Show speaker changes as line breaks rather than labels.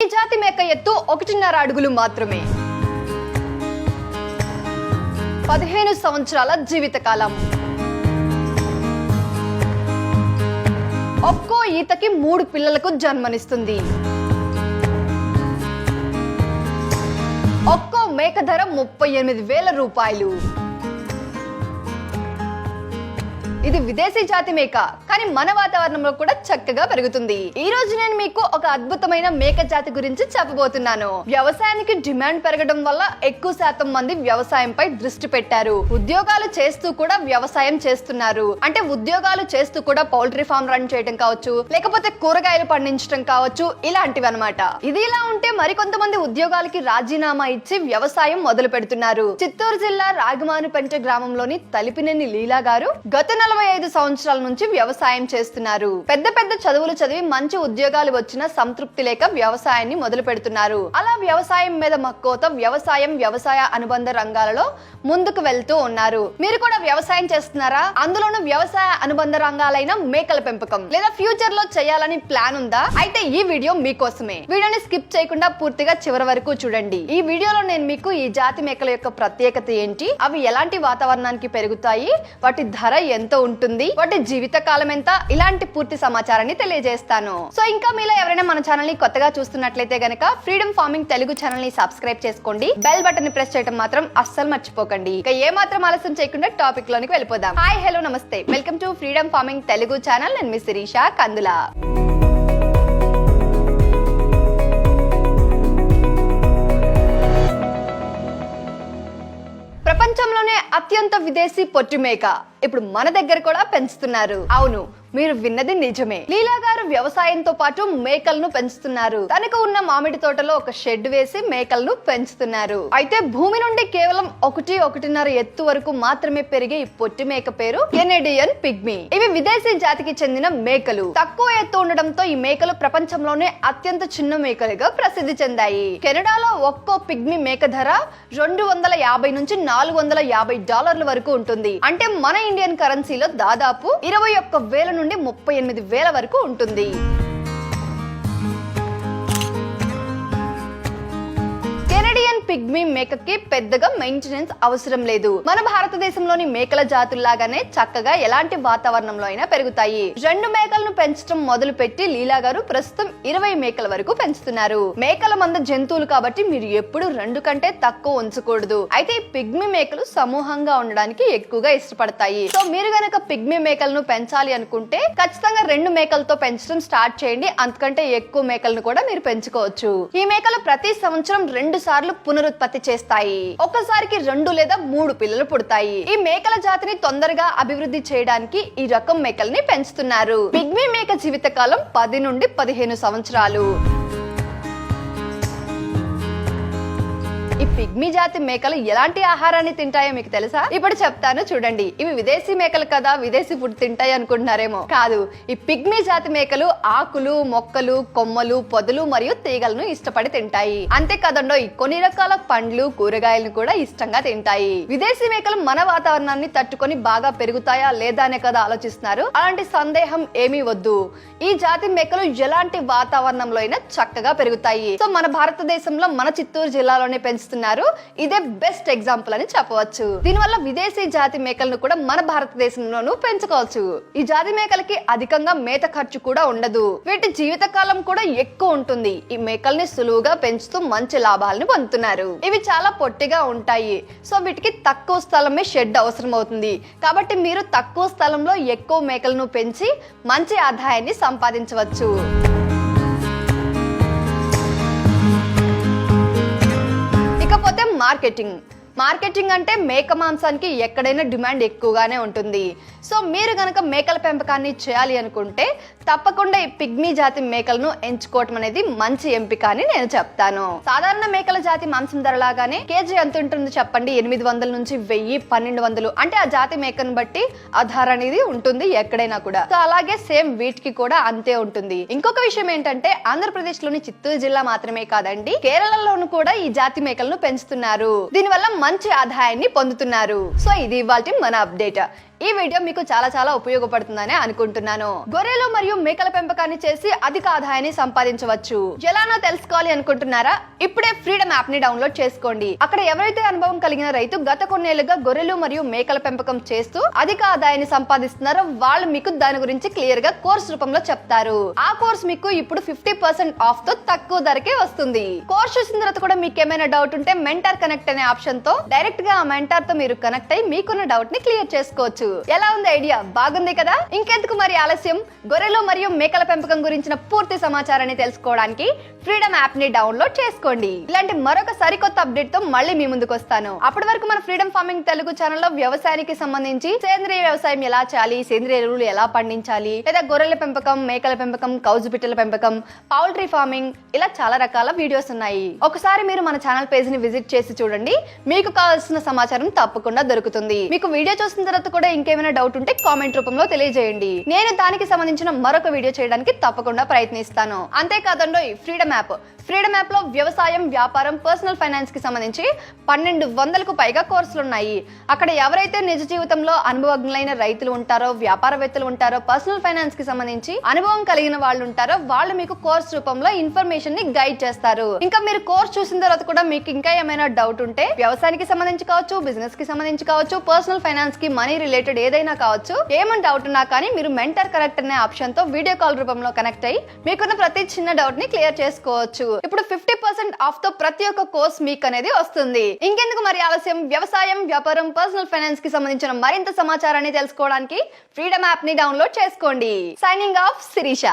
ఈ జాతి మేక ఎత్తు 1.5 అడుగులు మాత్రమే. 15 సంవత్సరాల జీవితకాలం. ఒక్కో ఈతకి 3 పిల్లలకు జన్మనిస్తుంది. ఒక్కో మేక ధర 38,000 రూపాయలు. ఇది విదేశీ జాతి మేక, కానీ మన వాతావరణంలో కూడా చక్కగా పెరుగుతుంది. ఈ రోజు నేను మీకు ఒక అద్భుతమైన మేక జాతి గురించి చెప్పబోతున్నాను. వ్యవసాయానికి డిమాండ్ పెరగడం వల్ల ఎక్కువ శాతం మంది వ్యవసాయంపై దృష్టి పెట్టారు. ఉద్యోగాలు చేస్తూ కూడా వ్యవసాయం చేస్తున్నారు. అంటే ఉద్యోగాలు చేస్తూ కూడా పౌల్ట్రీ ఫామ్ రన్ చేయడం కావచ్చు, లేకపోతే కూరగాయలు పండించడం కావచ్చు, ఇలాంటివి అన్నమాట. ఇది ఇలా ఉంటే మరికొంతమంది ఉద్యోగాలకి రాజీనామా ఇచ్చి వ్యవసాయం మొదలు పెడుతున్నారు. చిత్తూరు జిల్లా రాగమానుపెంట గ్రామంలోని తలిపినేని లీలా గారు గత 45 సంవత్సరాల నుంచి వ్యవసాయం చేస్తున్నారు. పెద్ద పెద్ద చదువులు చదివి మంచి ఉద్యోగాలు వచ్చినా సంతృప్తి లేక వ్యవసాయాన్ని మొదలు పెడుతున్నారు. అలా వ్యవసాయం మీద మక్కువతో వ్యవసాయ అనుబంధ రంగాలలో ముందుకు వెళ్తూ ఉన్నారు. మీరు కూడా వ్యవసాయం చేస్తున్నారా? అందులోనూ వ్యవసాయ అనుబంధ రంగాలైన మేకల పెంపకం లేదా ఫ్యూచర్ లో చేయాలని ప్లాన్ ఉందా? అయితే ఈ వీడియో మీకోసమే. వీడియోని స్కిప్ చేయకుండా పూర్తిగా చివరి వరకు చూడండి. ఈ వీడియోలో నేను మీకు ఈ జాతి మేకల యొక్క ప్రత్యేకత ఏంటి, అవి ఎలాంటి వాతావరణానికి పెరుగుతాయి, వాటి ధర ఎంత ఉంటుంది, వాటి జీవిత కాలం ఎంత, ఇలాంటి పూర్తి సమాచారాన్ని తెలియజేస్తాను. సో ఇంకా మీలో ఎవరైనా మన ఛానల్ ని కొత్తగా చూస్తున్నట్లయితే గనక ఫ్రీడమ్ ఫార్మింగ్ తెలుగు ఛానల్ ని సబ్స్క్రైబ్ చేసుకోండి. బెల్ బటన్ ని ప్రెస్ చేయడం మాత్రం అస్సలు మర్చిపోకండి. ఇక ఏ మాత్రం ఆలస్యం చేయకుండా టాపిక్ లోనికి వెళ్ళిపోదాం. హాయ్, హలో, నమస్తే, welcome to freedom farming Telugu channel. నేను మీ శిరీష కందుల. ప్రపంచంలోనే అత్యంత విదేశీ పొట్టి మేక ఇప్పుడు మన దగ్గర కూడా పెంచుతున్నారు. అవును, మీరు విన్నది నిజమే. లీలా గారు వ్యవసాయంతో పాటు మేకలను పెంచుతున్నారు. తనకు ఉన్న మామిడి తోటలో ఒక షెడ్ వేసి మేకలను పెంచుతున్నారు. అయితే భూమి నుండి కేవలం 1-1.5 ఎత్తు వరకు మాత్రమే పెరిగే ఈ పొట్టి మేక పేరు కెనడియన్ పిగ్మీ. ఇవి విదేశీ జాతికి చెందిన మేకలు. తక్కువ ఎత్తు ఉండడంతో ఈ మేకలు ప్రపంచంలోనే అత్యంత చిన్న మేకలుగా ప్రసిద్ధి చెందాయి. కెనడాలో ఒక్కో పిగ్మీ మేక ధర $250 నుంచి $450 వరకు ఉంటుంది. అంటే మన ఇండియన్ కరెన్సీలో దాదాపు 21,000 నుండి 38,000 వరకు ఉంటుంది. కెనడియన్ పిగ్మీ మేకకి పెద్దగా మెయింటెనెన్స్ అవసరం లేదు. మన భారతదేశంలోని మేకల జాతుల్లాగానే చక్కగా ఎలాంటి వాతావరణంలో అయినా పెరుగుతాయి. 2 మేకలను పెంచడం మొదలు పెట్టి లీలా గారు ప్రస్తుతం 20 మేకల వరకు పెంచుతున్నారు. మేకల మంద జంతువులు కాబట్టి మీరు ఎప్పుడు 2 కంటే తక్కువ ఉంచకూడదు. అయితే ఈ పిగ్మీ మేకలు సమూహంగా ఉండడానికి ఎక్కువగా ఇష్టపడతాయి. సో మీరు గనక పిగ్మీ మేకలను పెంచాలి అనుకుంటే ఖచ్చితంగా 2 మేకలతో పెంచడం స్టార్ట్ చేయండి. అంతకంటే ఎక్కువ మేకలను కూడా మీరు పెంచుకోవచ్చు. ఈ మేకలు ప్రతి సంవత్సరం 2 సార్లు పునరుత్పత్తి చేస్తాయి. ఒక్కసారికి 2 లేదా 3 పిల్లలు పుడతాయి. ఈ మేకల జాతిని తొందరగా అభివృద్ధి చేయడానికి ఈ రకం మేకల్ని పెంచుతున్నారు. పిగ్మీ మేక జీవితకాలం 10 నుండి 15 సంవత్సరాలు. ఈ పిగ్మీ జాతి మేకలు ఎలాంటి ఆహారాన్ని తింటాయో మీకు తెలుసా? ఇప్పుడు చెప్తాను చూడండి. ఇవి విదేశీ మేకలు కదా, విదేశీ ఫుడ్ తింటాయి అనుకుంటున్నారేమో. కాదు, ఈ పిగ్మీ జాతి మేకలు ఆకులు, మొక్కలు, కొమ్మలు, పొదలు మరియు తీగలను ఇష్టపడి తింటాయి. అంతేకాదండో కొన్ని రకాల పండ్లు, కూరగాయలను కూడా ఇష్టంగా తింటాయి. విదేశీ మేకలు మన వాతావరణాన్ని తట్టుకొని బాగా పెరుగుతాయా లేదా అనే కదా ఆలోచిస్తున్నారు. అలాంటి సందేహం ఏమీ వద్దు. ఈ జాతి మేకలు ఎలాంటి వాతావరణంలో అయినా చక్కగా పెరుగుతాయి. సో మన భారతదేశంలో మన చిత్తూరు జిల్లాలోనే పెంచుతున్నారు. ఇదే బెస్ట్ ఎగ్జాంపుల్ అని చెప్పవచ్చు. దీనివల్ల విదేశీ జాతి మేకలను కూడా మన భారతదేశంలోనూ పెంచుకోవచ్చు. ఈ జాతి మేకలకి అధికంగా మేత ఖర్చు కూడా ఉండదు. వీటి జీవిత కాలం కూడా ఎక్కువ ఉంటుంది. ఈ మేకల్ని సులువుగా పెంచుతూ మంచి లాభాలను పొందుతున్నారు. ఇవి చాలా పొట్టిగా ఉంటాయి. సో వీటికి తక్కువ స్థలమే షెడ్ అవసరం అవుతుంది. కాబట్టి మీరు తక్కువ స్థలంలో ఎక్కువ మేకలను పెంచి మంచి ఆదాయాన్ని సంపాదించవచ్చు. ఇకపోతే మార్కెటింగ్ అంటే మేక మాంసానికి ఎక్కడైనా డిమాండ్ ఎక్కువగానే ఉంటుంది. సో మీరు గనక మేకల పెంపకాన్ని చేయాలి అనుకుంటే తప్పకుండా ఈ పిగ్మీ జాతి మేకలను ఎంచుకోవటం అనేది మంచి ఎంపిక అని నేను చెప్తాను. సాధారణ మేకల జాతి మాంసం ధర లాగానే కేజీ ఎంత ఉంటుంది చెప్పండి? 800 నుంచి 1000, 1200. అంటే ఆ జాతి మేకను బట్టి ఆ ధర అనేది ఉంటుంది ఎక్కడైనా కూడా. సో అలాగే సేమ్ వీటికి కూడా అంతే ఉంటుంది. ఇంకొక విషయం ఏంటంటే ఆంధ్రప్రదేశ్ లోని చిత్తూరు జిల్లా మాత్రమే కాదండి, కేరళలోను కూడా ఈ జాతి మేకలను పెంచుతున్నారు. దీనివల్ల మంచి ఆదాయాన్ని పొందుతున్నారు. సో ఇది ఇవాల్టి మన అప్డేట్. ఈ వీడియో మీకు చాలా ఉపయోగపడుతుందని అనుకుంటున్నాను. గొర్రెలు మరియు మేకల పెంపకాన్ని చేసి అధిక ఆదాయాన్ని సంపాదించవచ్చు. ఎలానో తెలుసుకోవాలి అనుకుంటున్నారా? ఇప్పుడే ఫ్రీడమ్ యాప్ ని డౌన్లోడ్ చేసుకోండి. అక్కడ ఎవరైతే అనుభవం కలిగిన రైతు గత కొన్నేళ్లుగా గొర్రెలు మరియు మేకల పెంపకం చేస్తూ అధిక ఆదాయాన్ని సంపాదిస్తున్నారో వాళ్ళు మీకు దాని గురించి క్లియర్ గా కోర్స్ రూపంలో చెప్తారు. ఆ కోర్స్ మీకు ఇప్పుడు 50% ఆఫ్ తో తక్కువ ధరకే వస్తుంది. కోర్స్ చూసిన తర్వాత కూడా మీకు ఏమైనా డౌట్ ఉంటే మెంటర్ కనెక్ట్ అనే ఆప్షన్ తో డైరెక్ట్ గా ఆ మెంటర్ తో మీరు కనెక్ట్ అయ్యి మీకున్న డౌట్ ని క్లియర్ చేసుకోవచ్చు. ఎలా ఉంది ఐడియా? బాగుంది కదా? ఇంకెందుకు మరి ఆలస్యం? గొర్రెలు మరియు మేకల పెంపకం గురించిన పూర్తి సమాచారాన్ని తెలుసుకోవడానికి ఫ్రీడమ్ యాప్ ని డౌన్లోడ్ చేసుకోండి. ఇలాంటి మరొక సరికొత్త అప్డేట్ తో మళ్ళీ మీ ముందుకు వస్తాను. అప్పటి వరకు మన ఫ్రీడమ్ ఫార్మింగ్ తెలుగు ఛానల్లో వ్యవసాయానికి సంబంధించి సేంద్రియ వ్యవసాయం ఎలా చేయాలి, సేంద్రియ ఎరువులు ఎలా పండించాలి, లేదా గొర్రెల పెంపకం, మేకల పెంపకం, కౌజు పిట్టల పెంపకం, పౌల్ట్రీ ఫార్మింగ్, ఇలా చాలా రకాల వీడియోస్ ఉన్నాయి. ఒకసారి మీరు మన ఛానల్ పేజ్ ని విజిట్ చేసి చూడండి. మీకు కావాల్సిన సమాచారం తప్పకుండా దొరుకుతుంది. మీకు వీడియో చూసిన తర్వాత కూడా ఇంకేమైనా డౌట్ ఉంటే కామెంట్ రూపంలో తెలియజేయండి. నేను దానికి సంబంధించిన మరొక వీడియో చేయడానికి తప్పకుండా ప్రయత్నిస్తాను. అంతేకాదండి, ఫ్రీడమ్ యాప్ లో వ్యవసాయం, వ్యాపారం, పర్సనల్ ఫైనాన్స్ కి సంబంధించి 1200కు పైగా కోర్సులు ఉన్నాయి. అక్కడ ఎవరైతే నిజ జీవితంలో అనుభవజ్ఞులైన రైతులు ఉంటారో, వ్యాపారవేత్తలు ఉంటారో, పర్సనల్ ఫైనాన్స్ కి సంబంధించి అనుభవం కలిగిన వాళ్ళు ఉంటారో వాళ్ళు మీకు కోర్స్ రూపంలో ఇన్ఫర్మేషన్ ని గైడ్ చేస్తారు. ఇంకా మీరు కోర్స్ చూసిన తర్వాత కూడా మీకు ఇంకా ఏమైనా డౌట్ ఉంటే వ్యవసాయానికి సంబంధించి కావచ్చు, బిజినెస్ కి సంబంధించి కావచ్చు, పర్సనల్ ఫైనాన్స్ కి, మనీ రిలేటెడ్ ఏదైనా కావచ్చు, ఏమైనా డౌట్ ఉన్నా కానీ మీరు మెంటర్ కనెక్ట్ అనే ఆప్షన్ తో వీడియో కాల్ రూపంలో కనెక్ట్ అయ్యి మీకున్న ప్రతి చిన్న డౌట్ ని క్లియర్ చేసుకోవచ్చు. ఇప్పుడు 50% ఆఫ్ తో ప్రతి ఒక్క కోర్స్ మీకు అనేది వస్తుంది. ఇంకెందుకు మరి ఆలస్యం? వ్యవసాయం, వ్యాపారం, పర్సనల్ ఫైనాన్స్ కి సంబంధించిన మరింత సమాచారాన్ని తెలుసుకోవడానికి ఫ్రీడమ్ యాప్ ని డౌన్లోడ్ చేసుకోండి. Signing off Sirisha.